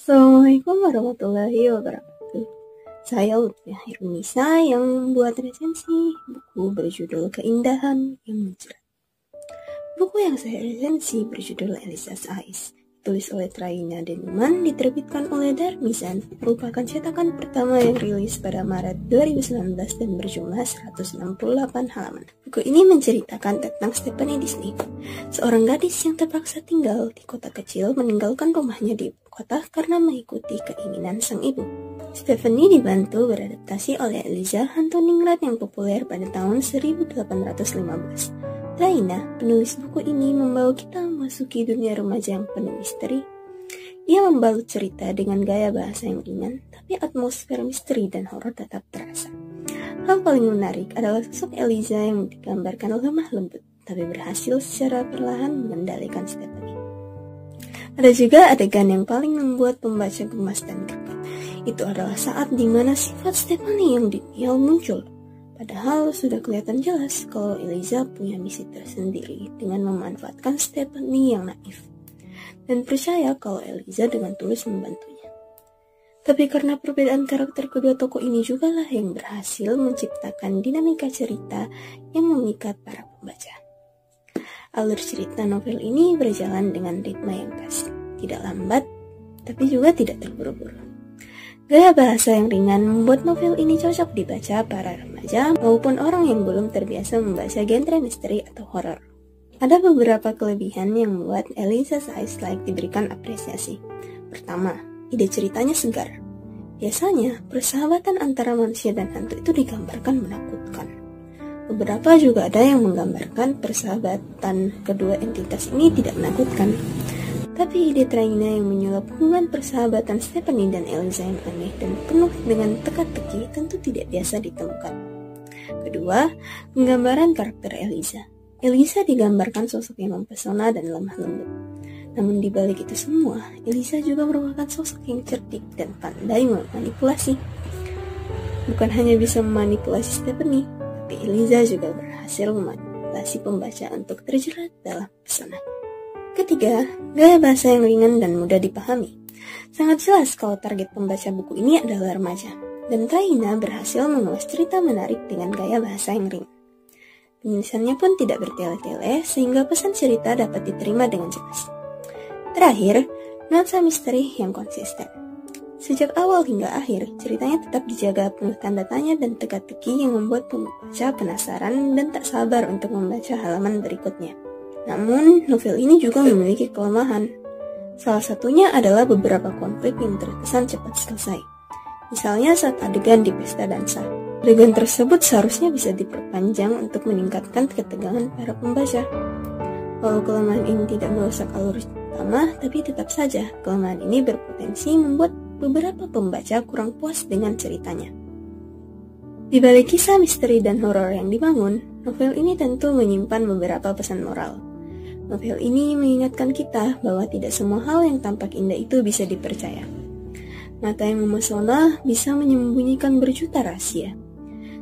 Assalamualaikum warahmatullahi wabarakatuh. Saya Lutfi Hairunisa yang membuat resensi buku berjudul Keindahan yang Menjerat. Buku yang saya resensi berjudul Eliza's Eyes, ditulis oleh Traina Denuman, diterbitkan oleh Darmizan, merupakan cetakan pertama yang rilis pada Maret 2019 dan berjumlah 168 halaman. Buku ini menceritakan tentang Stephanie Disney, seorang gadis yang terpaksa tinggal di kota kecil meninggalkan rumahnya di kota karena mengikuti keinginan sang ibu. Stephanie dibantu beradaptasi oleh Eliza, hantu ningrat yang populer pada tahun 1815. Traina, penulis buku ini, membawa kita memasuki dunia remaja yang penuh misteri. Ia membalut cerita dengan gaya bahasa yang ringan, tapi atmosfer misteri dan horor tetap terasa. Hal paling menarik adalah sosok Eliza yang digambarkan lemah lembut, tapi berhasil secara perlahan mengendalikan Stephanie. Ada juga adegan yang paling membuat pembaca gemas dan greget. Itu adalah saat dimana sifat Stephanie yang denial muncul. Padahal sudah kelihatan jelas kalau Eliza punya misi tersendiri dengan memanfaatkan Stephanie yang naif dan percaya kalau Eliza dengan tulus membantunya. Tapi karena perbedaan karakter kedua tokoh ini jugalah yang berhasil menciptakan dinamika cerita yang memikat para pembaca. Alur cerita novel ini berjalan dengan ritme yang pas, tidak lambat, tapi juga tidak terburu-buru. Gaya bahasa yang ringan membuat novel ini cocok dibaca para remaja maupun orang yang belum terbiasa membaca genre misteri atau horor. Ada beberapa kelebihan yang membuat Eliza's Eyes layak diberikan apresiasi. Pertama, ide ceritanya segar. Biasanya, persahabatan antara manusia dan hantu itu digambarkan menakutkan. Beberapa juga ada yang menggambarkan persahabatan kedua entitas ini tidak menakutkan. Tapi ide Traina yang menyulap hubungan persahabatan Stephanie dan Eliza yang aneh dan penuh dengan teka-teki tentu tidak biasa ditemukan. Kedua, penggambaran karakter Eliza. Eliza digambarkan sosok yang mempesona dan lemah lembut. Namun di balik itu semua, Eliza juga merupakan sosok yang cerdik dan pandai memanipulasi. Bukan hanya bisa memanipulasi Stephanie, tapi Eliza juga berhasil memanipulasi pembaca untuk terjerat dalam pesona. Ketiga, gaya bahasa yang ringan dan mudah dipahami. Sangat jelas kalau target pembaca buku ini adalah remaja, dan Traina berhasil mengemas cerita menarik dengan gaya bahasa yang ringan. Penulisannya pun tidak bertele-tele, sehingga pesan cerita dapat diterima dengan jelas. Terakhir, nuansa misteri yang konsisten. Sejak awal hingga akhir, ceritanya tetap dijaga penuh tanda tanya dan teka-teki yang membuat pembaca penasaran dan tak sabar untuk membaca halaman berikutnya. Namun, novel ini juga memiliki kelemahan. Salah satunya adalah beberapa konflik yang terkesan cepat selesai. Misalnya saat adegan di pesta dansa. Adegan tersebut seharusnya bisa diperpanjang untuk meningkatkan ketegangan para pembaca. Walau kelemahan ini tidak merusak alur utama, tapi tetap saja kelemahan ini berpotensi membuat beberapa pembaca kurang puas dengan ceritanya. Di balik kisah misteri dan horor yang dibangun, novel ini tentu menyimpan beberapa pesan moral. Novel ini mengingatkan kita bahwa tidak semua hal yang tampak indah itu bisa dipercaya. Mata yang memesona bisa menyembunyikan berjuta rahasia.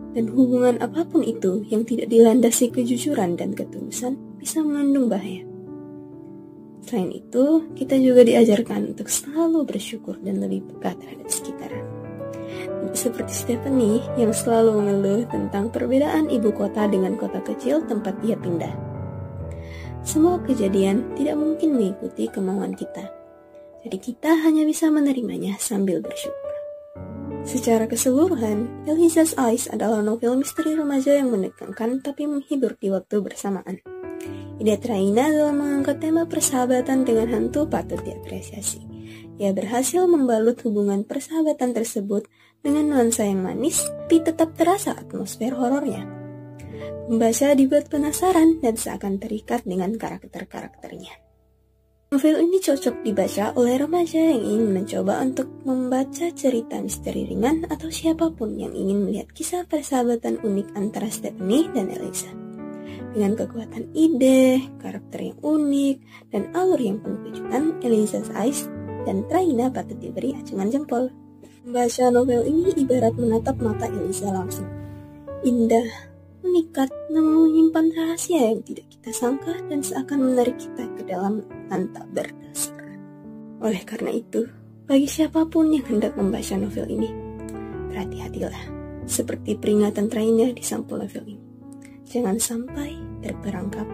Dan hubungan apapun itu yang tidak dilandasi kejujuran dan ketulusan bisa mengandung bahaya. Selain itu, kita juga diajarkan untuk selalu bersyukur dan lebih peka terhadap sekitar. Seperti Stephanie yang selalu mengeluh tentang perbedaan ibu kota dengan kota kecil tempat dia pindah. Semua kejadian tidak mungkin mengikuti kemauan kita, jadi kita hanya bisa menerimanya sambil bersyukur. Secara keseluruhan, Eliza's Eyes adalah novel misteri remaja yang menegangkan tapi menghibur di waktu bersamaan. Ide Traina dalam mengangkat tema persahabatan dengan hantu patut diapresiasi. Ia berhasil membalut hubungan persahabatan tersebut dengan nuansa yang manis, tapi tetap terasa atmosfer horornya. Pembaca dibuat penasaran dan seakan terikat dengan karakter-karakternya. Novel ini cocok dibaca oleh remaja yang ingin mencoba untuk membaca cerita misteri ringan atau siapapun yang ingin melihat kisah persahabatan unik antara Stephanie dan Eliza. Dengan kekuatan ide, karakter yang unik, dan alur yang penuh kejutan, Eliza's Eyes dan Traina patut diberi acungan jempol. Membaca novel ini ibarat menatap mata Eliza langsung. Indah, mengikat, namun menyimpan rahasia yang tidak kita sangka dan seakan menarik kita ke dalam tanpa berdasar. Oleh karena itu, Bagi siapapun yang hendak membaca novel ini, berhati-hatilah, seperti peringatan terakhir di sampul novel ini. Jangan sampai terperangkap